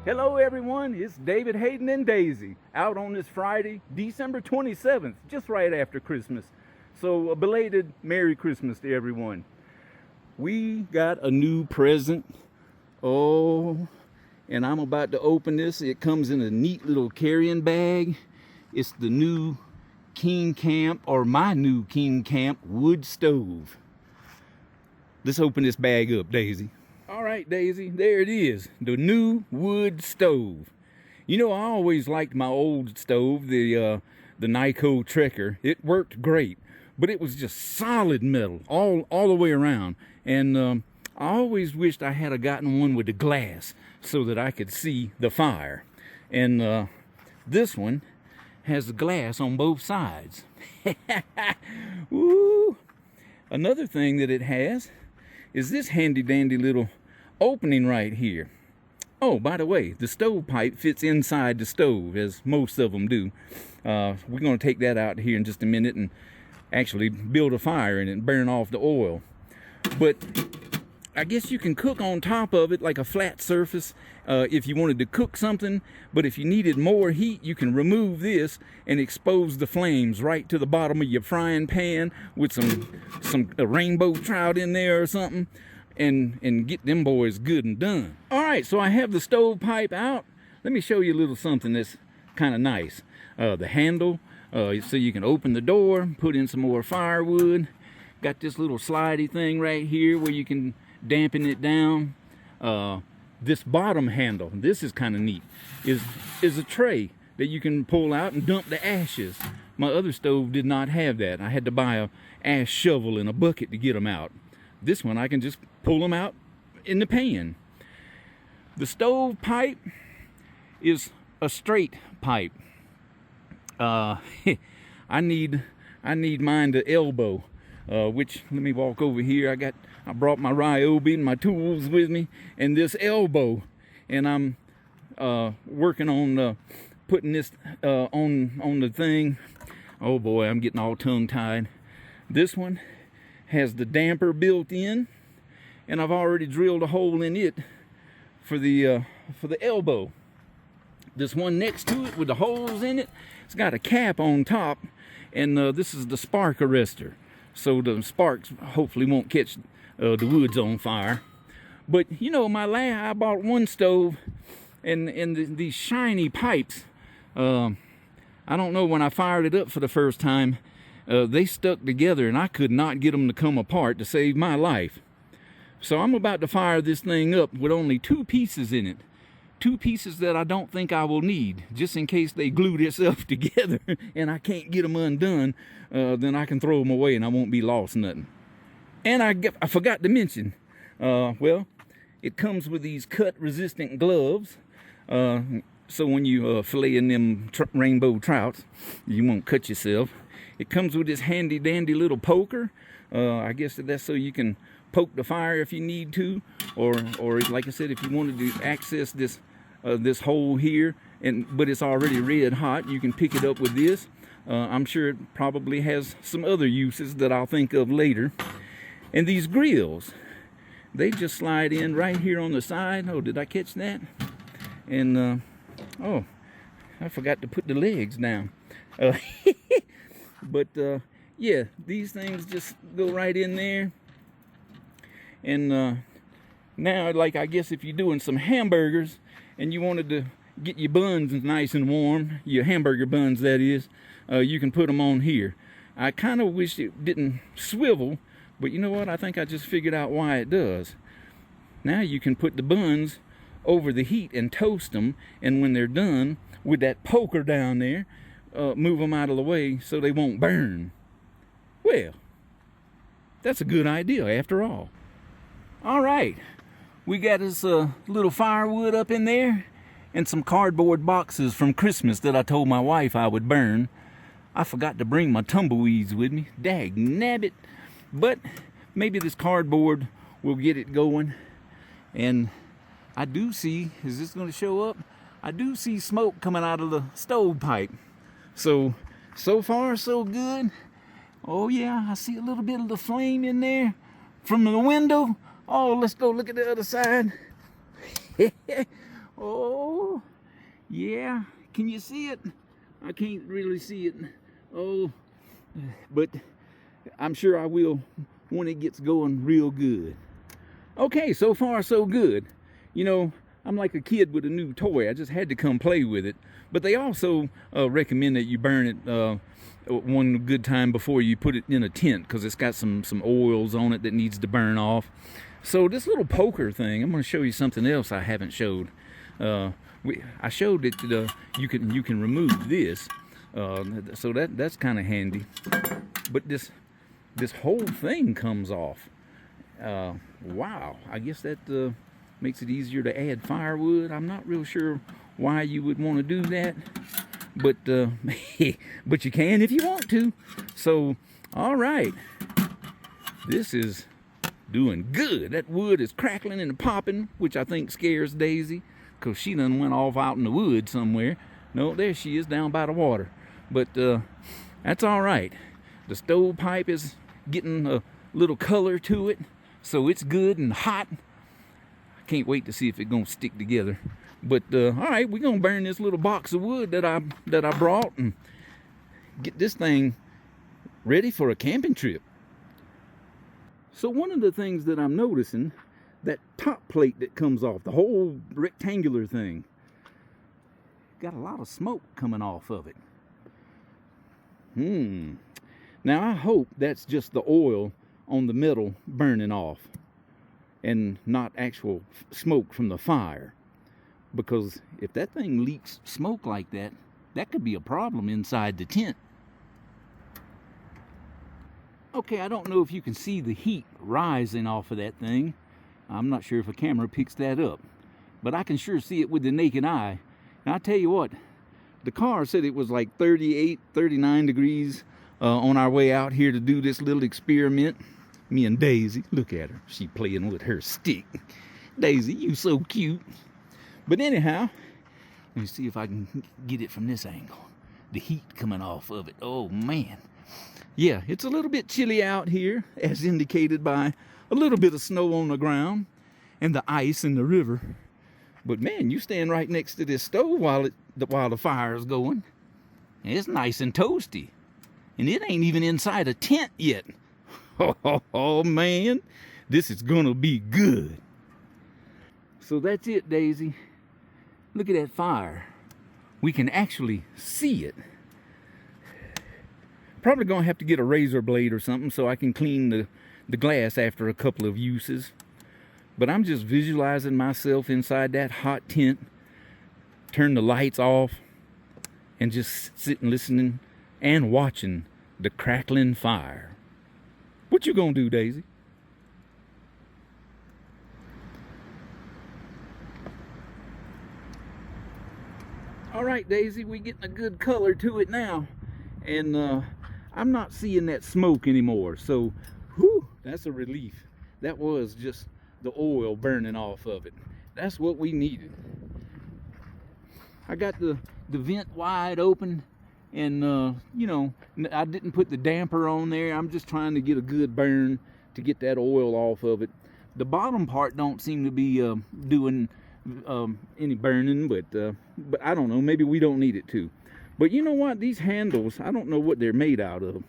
Hello everyone, it's David, Hayden, and Daisy out on this Friday, December 27th, just right after Christmas. So a belated Merry Christmas to everyone. We got a new present. Oh, and I'm about to open this. It comes in a neat little carrying bag. It's the new King Camp, or my new King Camp wood stove. Let's open this bag up, Daisy. All right, Daisy, there it is, the new wood stove. You know, I always liked my old stove, the Nyko Trekker. It worked great, but it was just solid metal all the way around. And I always wished I had gotten one with the glass so that I could see the fire. And this one has the glass on both sides. Woo! Another thing that it has is this handy dandy little opening right here. Oh, by the way, the stovepipe fits inside the stove, as most of them do. We're going to take that out here in just a minute and actually build a fire in it and burn off the oil. But I guess you can cook on top of it like a flat surface if you wanted to cook something. But if you needed more heat, you can remove this and expose the flames right to the bottom of your frying pan with some rainbow trout in there or something, and get them boys good and done. All right, so I have the stovepipe out. Let me show you a little something that's kind of nice. The handle, so you can open the door, put in some more firewood. Got this little slidey thing right here where you can dampen it down. This bottom handle, this is kind of neat, is a tray that you can pull out and dump the ashes. My other stove did not have that. I had to buy a ash shovel and a bucket to get them out. This one I can just pull them out in the pan. The stove pipe is a straight pipe. I need mine to elbow. Which, let me walk over here. I brought my Ryobi and my tools with me, and this elbow, and I'm working on putting this on the thing. Oh boy, I'm getting all tongue-tied. This one has the damper built in, and I've already drilled a hole in it for the elbow. This one next to it with the holes in it, it's got a cap on top, and this is the spark arrestor. So the sparks hopefully won't catch the woods on fire. But you know, I bought one stove, and these shiny pipes, I don't know, when I fired it up for the first time, they stuck together and I could not get them to come apart to save my life. So I'm about to fire this thing up with only two pieces in it. Two pieces that I don't think I will need, just in case they glue themselves together and I can't get them undone. Then I can throw them away and I won't be lost nothing. And I forgot to mention, well, it comes with these cut-resistant gloves. So when you filleting them rainbow trouts, you won't cut yourself. It comes with this handy-dandy little poker. I guess that's so you can poke the fire if you need to, or like I said, if you wanted to access this this hole here, but it's already red hot, you can pick it up with this. I'm sure it probably has some other uses that I'll think of later. And these grills, they just slide in right here on the side. Oh, did I catch that? And oh, I forgot to put the legs down. But yeah, these things just go right in there. And now, like, I guess if you're doing some hamburgers and you wanted to get your buns nice and warm, your hamburger buns that is, you can put them on here. I kind of wish it didn't swivel, but you know what? I think I just figured out why it does. Now you can put the buns over the heat and toast them, and when they're done with that poker down there, move them out of the way so they won't burn. Well, that's a good idea after all. All right, we got this little firewood up in there and some cardboard boxes from Christmas that I told my wife I would burn. I forgot to bring my tumbleweeds with me. Dag nabbit. But maybe this cardboard will get it going. And I do see, is this going to show up? I do see smoke coming out of the stovepipe. So far so good. Oh yeah, I see a little bit of the flame in there from the window. Oh, let's go look at the other side. Oh, yeah. Can you see it? I can't really see it. Oh, but I'm sure I will when it gets going real good. Okay, so far so good. You know, I'm like a kid with a new toy. I just had to come play with it. But they also recommend that you burn it one good time before you put it in a tent, because it's got some oils on it that needs to burn off. So this little poker thing, I'm going to show you something else I haven't showed. I showed that you can remove this, so that's kind of handy. But this whole thing comes off. Wow, I guess that makes it easier to add firewood. I'm not real sure why you would want to do that, but but you can if you want to. So, all right, this is doing good. That wood is crackling and popping, which I think scares Daisy, because she done went off out in the woods somewhere. No, there she is down by the water. But that's all right. The stovepipe is getting a little color to it, so it's good and hot. I can't wait to see if it's gonna stick together. But all right, we're gonna burn this little box of wood that I brought and get this thing ready for a camping trip. So one of the things that I'm noticing, that top plate that comes off, the whole rectangular thing, got a lot of smoke coming off of it. Now I hope that's just the oil on the metal burning off and not actual smoke from the fire, because if that thing leaks smoke like that, that could be a problem inside the tent. Okay, I don't know if you can see the heat rising off of that thing. I'm not sure if a camera picks that up, but I can sure see it with the naked eye. And I tell you what, the car said it was like 38, 39 degrees on our way out here to do this little experiment. Me and Daisy, look at her, she playing with her stick. Daisy, you so cute. But anyhow, let me see if I can get it from this angle. The heat coming off of it, oh man. Yeah, it's a little bit chilly out here, as indicated by a little bit of snow on the ground and the ice in the river. But man, you stand right next to this stove while the fire is going. It's nice and toasty. And it ain't even inside a tent yet. Oh man, this is gonna be good. So that's it, Daisy. Look at that fire. We can actually see it. Probably gonna have to get a razor blade or something so I can clean the glass after a couple of uses. But I'm just visualizing myself inside that hot tent, turn the lights off, and just sitting, listening, and watching the crackling fire. What you gonna do, Daisy? All right, Daisy, we getting a good color to it now. And I'm not seeing that smoke anymore, so whew, that's a relief. That was just the oil burning off of it. That's what we needed. I got the vent wide open, and you know, I didn't put the damper on there. I'm just trying to get a good burn to get that oil off of it. The bottom part don't seem to be doing any burning, but I don't know, maybe we don't need it to. But you know what, these handles, I don't know what they're made out of,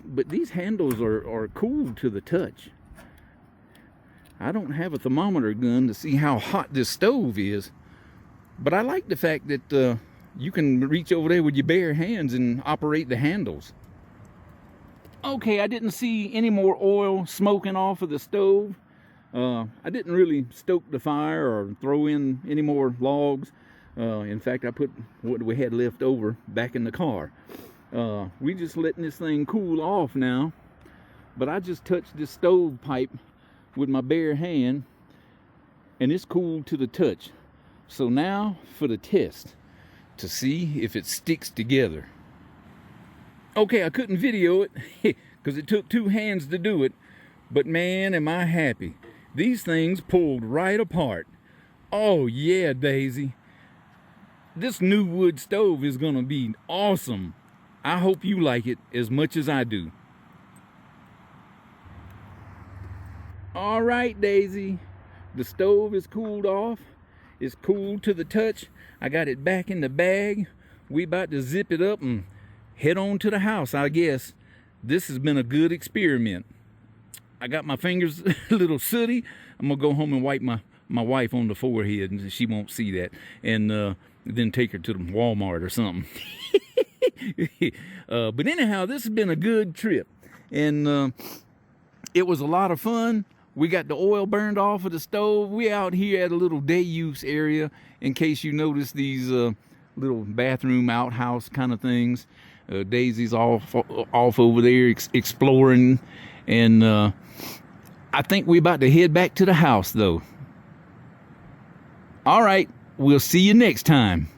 but these handles are cool to the touch. I don't have a thermometer gun to see how hot this stove is, but I like the fact that you can reach over there with your bare hands and operate the handles. Okay, I didn't see any more oil smoking off of the stove. I didn't really stoke the fire or throw in any more logs. In fact, I put what we had left over back in the car. We just letting this thing cool off now. But I just touched this stove pipe with my bare hand, and it's cool to the touch. So now for the test to see if it sticks together. Okay, I couldn't video it because it took 2 hands to do it, but man, am I happy. These things pulled right apart. Oh yeah, Daisy. This new wood stove is gonna be awesome. I hope you like it as much as I do. All right, Daisy. The stove is cooled off, It's cool to the touch. I got it back in the bag. We about to zip it up and head on to the house, I guess. This has been a good experiment. I got my fingers a little sooty. I'm gonna go home and wipe my wife on the forehead, and she won't see that, and then take her to the Walmart or something. But anyhow, this has been a good trip, and it was a lot of fun. We got the oil burned off of the stove. We out here at a little day use area, in case you notice these little bathroom outhouse kind of things. Daisy's off over there exploring, and I think we're about to head back to the house though. All right, we'll see you next time.